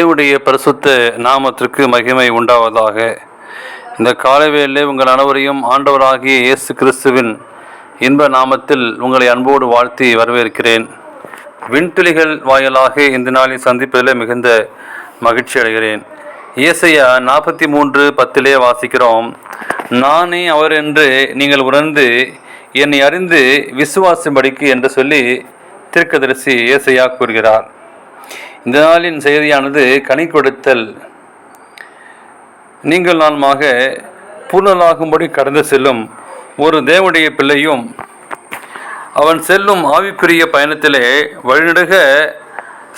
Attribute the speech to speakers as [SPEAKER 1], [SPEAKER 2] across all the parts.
[SPEAKER 1] தேவனுடைய பரிசுத்த நாமத்திற்கு மகிமை உண்டாவதாக. இந்த காலவேளையிலே உங்கள் அனைவரையும் ஆண்டவராகிய இயேசு கிறிஸ்துவின் இன்ப நாமத்தில் உங்களை அன்போடு வாழ்த்தி வரவேற்கிறேன். விண்துளிகள் வாயிலாக இந்த நாளில் சந்திப்பதில் மிகுந்த மகிழ்ச்சி அடைகிறேன். ஏசாயா 43:10 வாசிக்கிறோம், நானே அவர் என்று நீங்கள் உணர்ந்து என்னை அறிந்து விசுவாசும்படிக்கு என்று சொல்லி தீர்க்கதரிசி ஏசாயா கூறுகிறார். இந்த நாளின் செய்தியானது கனி கொடுத்தல். நீங்கள் நானுமாக பூர்ணலாகும்படி கடந்து செல்லும் ஒரு தேவனுடைய பிள்ளையும் அவன் செல்லும் ஆவிக்குரிய பயணத்திலே வழிநடுக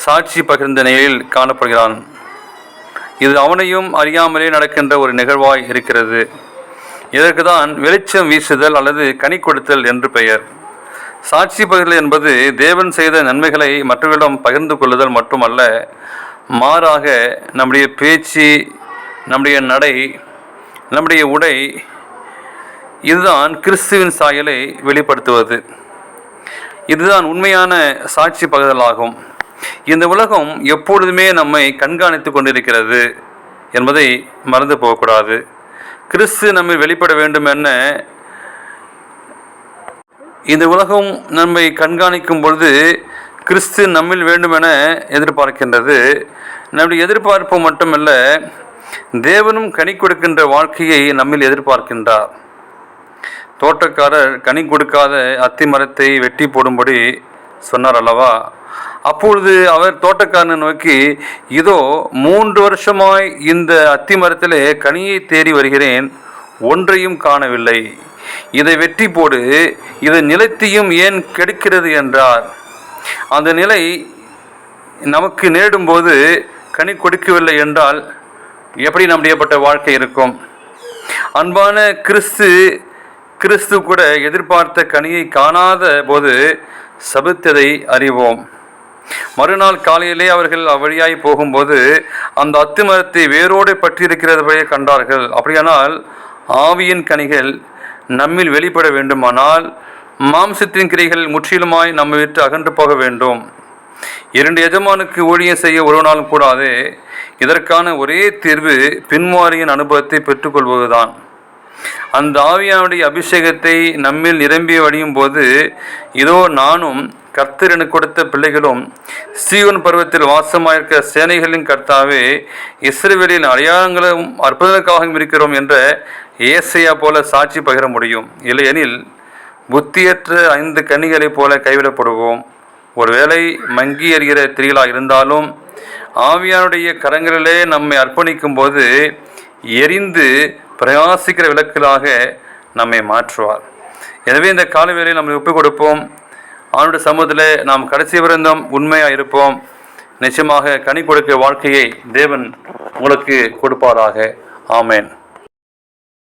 [SPEAKER 1] சாட்சி பகிர்ந்த நிலையில் காணப்படுகிறான். இது அவனையும் அறியாமலே நடக்கின்ற ஒரு நிகழ்வாய் இருக்கிறது. இதற்கு தான் வெளிச்சம் வீசுதல் அல்லது கனி கொடுத்தல் என்று பெயர். சாட்சி பகிர்தல் என்பது தேவன் செய்த நன்மைகளை மற்றவர்களிடம் பகிர்ந்து கொள்ளுதல் மட்டுமல்ல, மாறாக நம்முடைய பேச்சு, நம்முடைய நடை, நம்முடைய உடை, இதுதான் கிறிஸ்துவின் சாயலை வெளிப்படுத்துவது. இதுதான் உண்மையான சாட்சி பகிர்தலாகும். இந்த உலகம் எப்பொழுதுமே நம்மை கண்காணித்து கொண்டிருக்கிறது என்பதை மறந்து போகக்கூடாது. கிறிஸ்து நம்மை வெளிப்பட வேண்டும் என இந்த உலகம் நம்மை கண்காணிக்கும் பொழுது கிறிஸ்து நம்மில் வேண்டும் என எதிர்பார்க்கின்றது. நம்முடைய எதிர்பார்ப்பு மட்டுமல்ல, தேவனும் கனி கொடுக்கின்ற வாழ்க்கையை நம்மில் எதிர்பார்க்கின்றார். தோட்டக்காரர் கனி கொடுக்காத அத்தி மரத்தை வெட்டி போடும்படி சொன்னார் அல்லவா? அப்பொழுது அவர் தோட்டக்காரனை நோக்கி, இதோ 3 வருஷமாய் இந்த அத்தி மரத்திலே கனியை தேடி வருகிறேன், ஒன்றையும் காணவில்லை. இதை வெட்டி போடு, இது நிலத்தையும் ஏன் கெடுக்கிறது என்றார். அந்த நிலை நமக்கு நேடும்போது கனி கொடுக்கவில்லை என்றால் எப்படி நம்முடையப்பட்ட வாழ்க்கை இருக்கும்? அன்பான கிறிஸ்து கூட எதிர்பார்த்த கனியை காணாத போது சபித்ததை அறிவோம். மறுநாள் காலையிலே அவர்கள் அவ்வழியாய் போகும்போது அந்த அத்தி மரத்தை வேரோடு பற்றியிருக்கிறதையே கண்டார்கள். அப்படியானால் ஆவியின் கனிகள் நம்மில் வெளிப்பட வேண்டுமானால் மாம்சத்தின் கிரைகள் முற்றிலுமாய் நம்மை விட்டு அகன்று போக வேண்டும். 2 எஜமானுக்கு ஊழியம் செய்ய ஒரு நாளும் கூடாது. இதற்கான ஒரே தீர்வு பின்மாரியின் அனுபவத்தை பெற்றுக்கொள்வதுதான். அந்த ஆவியானுடைய அபிஷேகத்தை நம்மில் நிரம்பி வடியும் போது, இதோ நானும் கர்த்தர் எனக்கு கொடுத்த பிள்ளைகளும் சீயோன் பருவத்தில் வாசமாயிருக்க சேனைகளின் கர்த்தாவே, இஸ்ரவேலின் அடையாளங்களும் அற்புதங்களுக்காகவும் இருக்கிறோம் என்ற ஏசாயா போல சாட்சி பகிர முடியும். இல்லையெனில் புத்தியற்ற 5 கன்னிகளைப் போல கைவிடப்படுவோம். ஒருவேளை மங்கி எறிகிற திரிகளாக இருந்தாலும் ஆவியானுடைய கரங்களிலே நம்மை அர்ப்பணிக்கும் போது எரிந்து பிரயாசிக்கிற விளக்குகளாக நம்மை மாற்றுவார். எனவே இந்த காலவேளையில் நம்மை ஒப்புக் கொடுப்போம். அவனுடைய சமூகத்தில் நாம் கடைசி விருந்தம் உண்மையாக இருப்போம். நிச்சயமாக கனி கொடுக்க வாழ்க்கையை தேவன் உங்களுக்கு கொடுப்பாராக. ஆமேன்.